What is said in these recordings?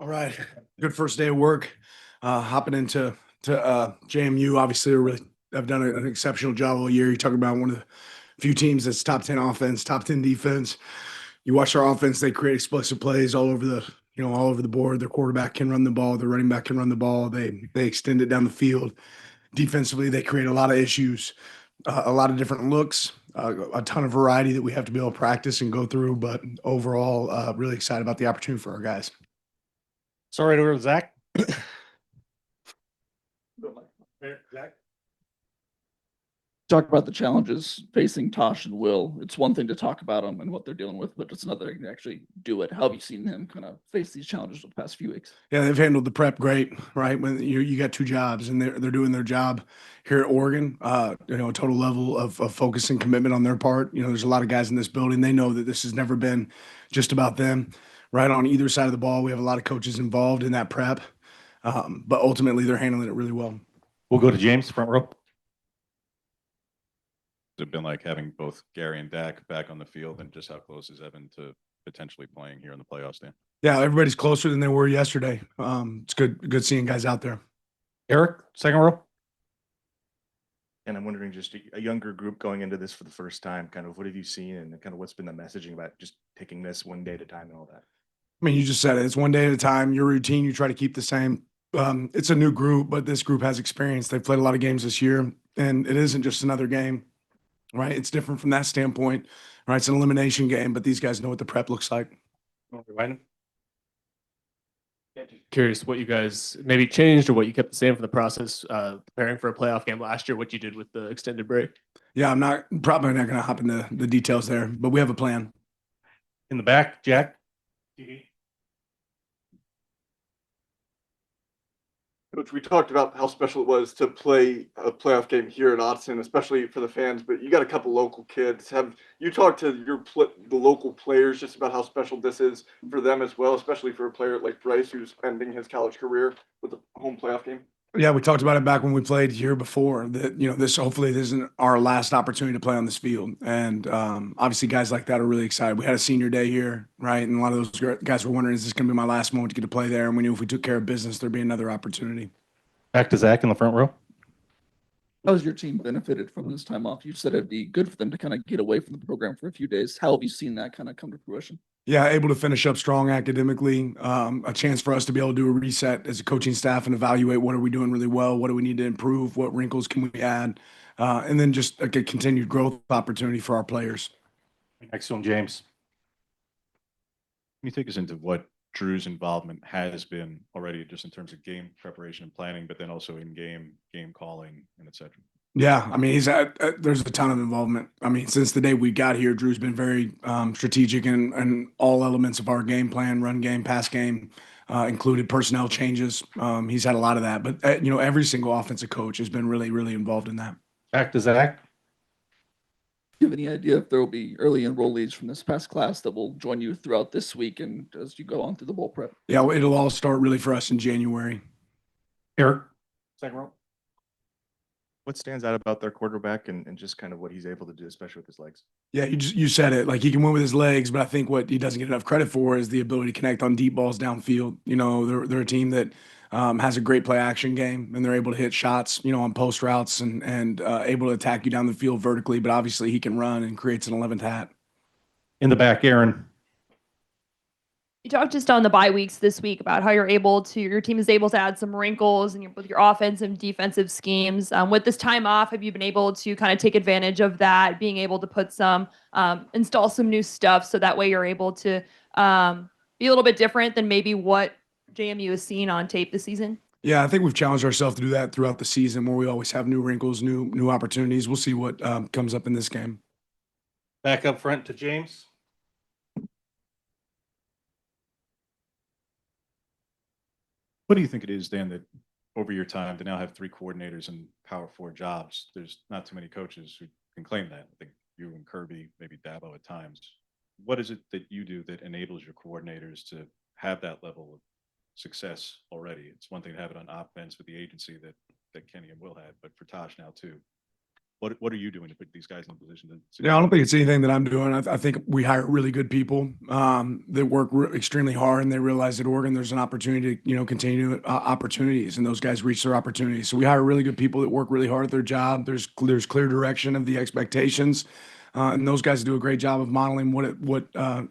All right. Good first day of work. Hopping into JMU. Obviously, have done an exceptional job all year. You talk about one of the few teams that's top 10 offense, top 10 defense. You watch our offense; they create explosive plays all over the board. Their quarterback can run the ball. Their running back can run the ball. They extend it down the field. Defensively, they create a lot of issues, a lot of different looks, a ton of variety that we have to be able to practice and go through. But overall, really excited about the opportunity for our guys. Sorry, over to Zach. Zach? Talk about the challenges facing Tosh and Will. It's one thing to talk about them and what they're dealing with, but it's another thing to actually do it. How have you seen him kind of face these challenges the past few weeks? Yeah, they've handled the prep great, right? When you got two jobs and they're doing their job here at Oregon. A total level of focus and commitment on their part. There's a lot of guys in this building. They know that this has never been just about them, right? On either side of the ball, we have a lot of coaches involved in that prep, but ultimately they're handling it really well. We'll go to James, front row. It's been like having both Gary and Dak back on the field, and just how close is Evan to potentially playing here in the playoffs, Dan? Yeah, everybody's closer than they were yesterday. It's good seeing guys out there. Eric, second row. And I'm wondering, just a younger group going into this for the first time, kind of what have you seen and kind of what's been the messaging about just taking this one day at a time and all that? I mean, you just said it. It's one day at a time. Your routine, you try to keep the same. It's a new group, but this group has experience. They've played a lot of games this year, and it isn't just another game, right? It's different from that standpoint, right? It's an elimination game, but these guys know what the prep looks like. Curious what you guys maybe changed or what you kept the same from the process preparing for a playoff game last year, what you did with the extended break. Yeah, I'm probably not going to hop into the details there, but we have a plan. In the back, Jack. Coach, we talked about how special it was to play a playoff game here at Autzen, especially for the fans, but you got a couple local kids. Have you talked to the local players just about how special this is for them as well, especially for a player like Bryce who's ending his college career with a home playoff game? Yeah, we talked about it back when we played here before. That this hopefully this isn't our last opportunity to play on this field, and obviously guys like that are really excited. We had a senior day here, right, and a lot of those guys were wondering, is this going to be my last moment to get to play there? And we knew if we took care of business, there'd be another opportunity. Back to Zach in the front row. How has your team benefited from this time off? You said it'd be good for them to kind of get away from the program for a few days. How have you seen that kind of come to fruition? Yeah, able to finish up strong academically, a chance for us to be able to do a reset as a coaching staff and evaluate what are we doing really well, what do we need to improve, what wrinkles can we add, and then just a continued growth opportunity for our players. Next one, James. Can you take us into what Drew's involvement has been already, just in terms of game preparation and planning, but then also in game calling and et cetera? Yeah, I mean, there's a ton of involvement. I mean, since the day we got here, Drew's been very strategic in all elements of our game plan, run game, pass game, included personnel changes. He's had a lot of that, but every single offensive coach has been really, really involved in that. Back to Zach. Do you have any idea if there will be early enrollees from this past class that will join you throughout this week and as you go on through the bowl prep? Yeah, it'll all start really for us in January. Eric, second row. What stands out about their quarterback and just kind of what he's able to do, especially with his legs? Yeah, you said it. Like, he can win with his legs, but I think what he doesn't get enough credit for is the ability to connect on deep balls downfield. They're a team that has a great play action game, and they're able to hit shots, on post routes and able to attack you down the field vertically. But obviously, he can run and creates an 11th hat. In the back, Aaron. You talked just on the bye weeks this week about how your team is able to add some wrinkles with your offensive and defensive schemes. With this time off, have you been able to kind of take advantage of that, being able to put install some new stuff so that way you're able to be a little bit different than maybe what JMU has seen on tape this season? Yeah, I think we've challenged ourselves to do that throughout the season, where we always have new wrinkles, new opportunities. We'll see what comes up in this game. Back up front to James. What do you think it is, Dan, that over your time to now have 3 coordinators in Power 4 jobs? There's not too many coaches who can claim that. I think you and Kirby, maybe Dabo at times. What is it that you do that enables your coordinators to have that level of success already? It's one thing to have it on offense with the agency that Kenny and Will had, but for Tosh now too. What are you doing to put these guys in a position to succeed? Yeah, I don't think it's anything that I'm doing. I think we hire really good people that work extremely hard, and they realize at Oregon there's an opportunity to, continue opportunities, and those guys reach their opportunities. So we hire really good people that work really hard at their job. There's clear direction of the expectations, and those guys do a great job of modeling what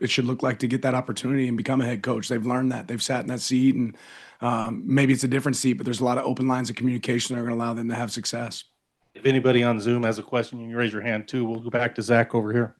it should look like to get that opportunity and become a head coach. They've learned that. They've sat in that seat, and maybe it's a different seat, but there's a lot of open lines of communication that are going to allow them to have success. If anybody on Zoom has a question, you can raise your hand too. We'll go back to Zach over here.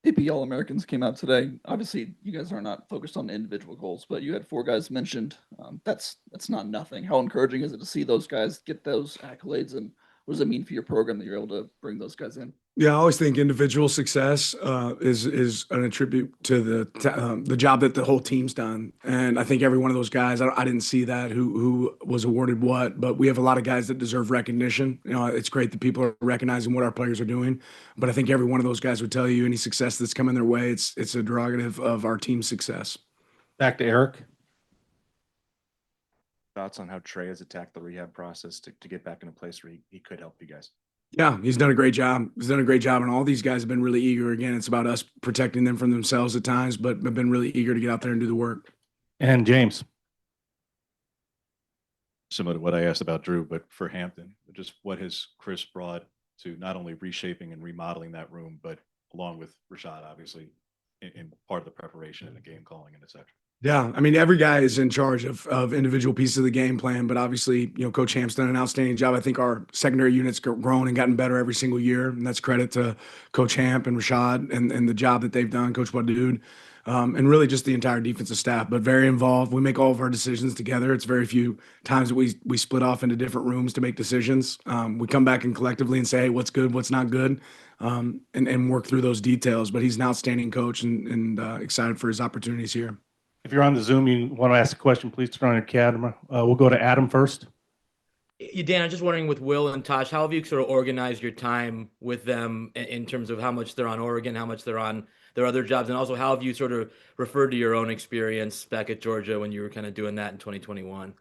AP All-Americans came out today. Obviously, you guys are not focused on individual goals, but you had 4 guys mentioned. That's not nothing. How encouraging is it to see those guys get those accolades, and what does it mean for your program that you're able to bring those guys in? Yeah, I always think individual success is an attribute to the job that the whole team's done, and I think every one of those guys, I didn't see that who was awarded what, but we have a lot of guys that deserve recognition. It's great that people are recognizing what our players are doing, but I think every one of those guys would tell you any success that's coming their way, it's a derogative of our team's success. Back to Eric. Thoughts on how Trey has attacked the rehab process to get back in a place where he could help you guys? Yeah, he's done a great job. He's done a great job, and all these guys have been really eager. Again, it's about us protecting them from themselves at times, but have been really eager to get out there and do the work. And James. Similar to what I asked about Drew, but for Hampton, just what has Chris brought to not only reshaping and remodeling that room, but along with Rashad, obviously, in part of the preparation and the game calling and et cetera. Yeah, I mean, every guy is in charge of individual pieces of the game plan, but obviously, Coach Hamp's done an outstanding job. I think our secondary units grown and gotten better every single year, and that's credit to Coach Hamp and Rashad and the job that they've done, Coach Wadood, and really just the entire defensive staff, but very involved. We make all of our decisions together. It's very few times that we split off into different rooms to make decisions. We come back and collectively and say, hey, what's good, what's not good, and work through those details. But he's an outstanding coach and excited for his opportunities here. If you're on the Zoom, you want to ask a question, please turn on your camera. We'll go to Adam first. Dan, I'm just wondering with Will and Tosh, how have you sort of organized your time with them in terms of how much they're on Oregon, how much they're on their other jobs, and also how have you sort of referred to your own experience back at Georgia when you were kind of doing that in 2021?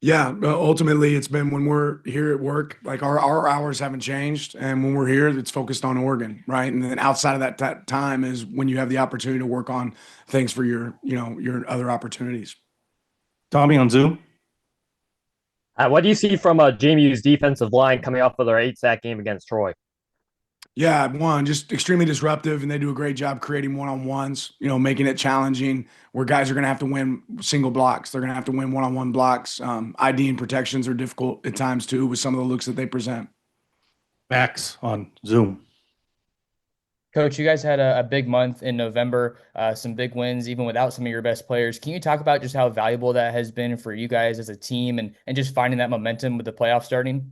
Yeah, ultimately, it's been when we're here at work, like our hours haven't changed, and when we're here, it's focused on Oregon, right? And then outside of that time is when you have the opportunity to work on things for your other opportunities. Tommy on Zoom. What do you see from JMU's defensive line coming off of their 8-sack game against Troy? Yeah, one, just extremely disruptive, and they do a great job creating one-on-ones, making it challenging where guys are going to have to win single blocks. They're going to have to win one-on-one blocks. ID and protections are difficult at times too with some of the looks that they present. Max on Zoom. Coach, you guys had a big month in November, some big wins, even without some of your best players. Can you talk about just how valuable that has been for you guys as a team and just finding that momentum with the playoffs starting?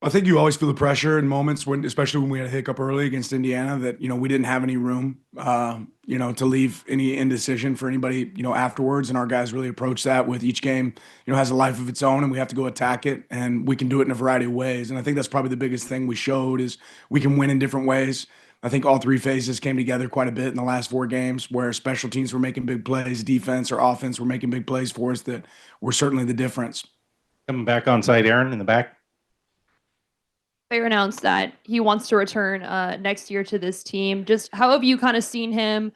I think you always feel the pressure in moments especially when we had a hiccup early against Indiana, that, we didn't have any room, to leave any indecision for anybody, afterwards. And our guys really approach that with each game, has a life of its own, and we have to go attack it, and we can do it in a variety of ways. And I think that's probably the biggest thing we showed is we can win in different ways. I think all 3 phases came together quite a bit in the last 4 games where special teams were making big plays, defense or offense were making big plays for us that were certainly the difference. Coming back on site, Aaron in the back. Player announced that he wants to return next year to this team. Just how have you kind of seen him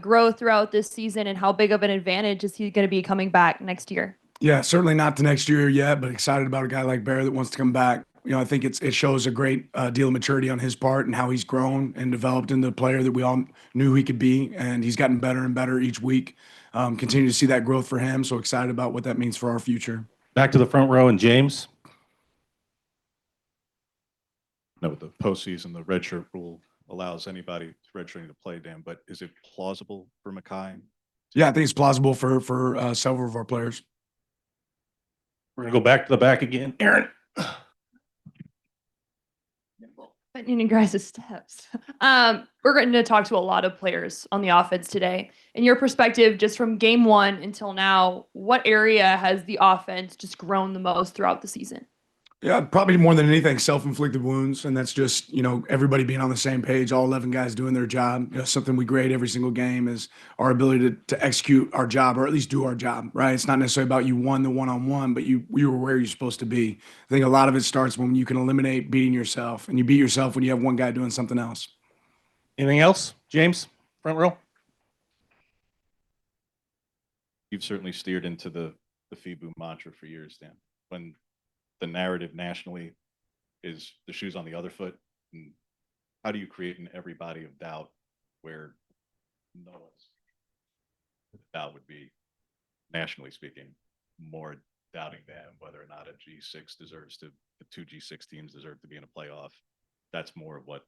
grow throughout this season, and how big of an advantage is he going to be coming back next year? Yeah, certainly not to next year yet, but excited about a guy like Bear that wants to come back. I think it shows a great deal of maturity on his part and how he's grown and developed into the player that we all knew he could be. And he's gotten better and better each week. Continue to see that growth for him. So excited about what that means for our future. Back to the front row and James. No, with the postseason, the redshirt rule allows anybody redshirting to play, Dan, but is it plausible for Mackay? Yeah, I think it's plausible for several of our players. We're going to go back to the back again. Aaron. In your guys' steps. We're going to talk to a lot of players on the offense today. In your perspective, just from game 1 until now, what area has the offense just grown the most throughout the season? Yeah, probably more than anything, self-inflicted wounds, and that's just, you know, everybody being on the same page, all 11 guys doing their job. You know, something we grade every single game is our ability to execute our job, or at least do our job, right? It's not necessarily about you won the one-on-one, but you were where you're supposed to be. I think a lot of it starts when you can eliminate beating yourself, and you beat yourself when you have one guy doing something else. Anything else? James, front row? You've certainly steered into the FIBU mantra for years, Dan. When the narrative nationally is the shoe's on the other foot, and how do you create an every body of doubt where no one's doubt would be, nationally speaking, more doubting than whether or not a G6 deserves to, the two G6 teams deserve to be in a playoff. That's more of what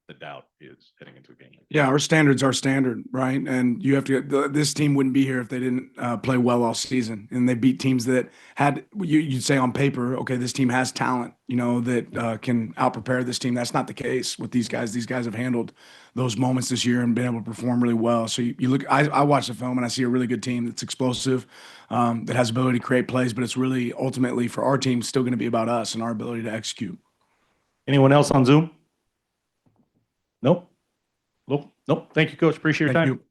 the doubt is heading into a game. Yeah, our standards are standard, right? And you have to this team wouldn't be here if they didn't play well all season. And they beat teams that had, you'd say on paper, okay, this team has talent, you know, that can out-prepare this team. That's not the case with these guys. These guys have handled those moments this year and been able to perform really well. So you look, I watch the film and I see a really good team that's explosive, that has ability to create plays, but it's really ultimately for our team still going to be about us and our ability to execute. Anyone else on Zoom? Nope. Nope. Thank you, Coach. Appreciate your Thank time. you.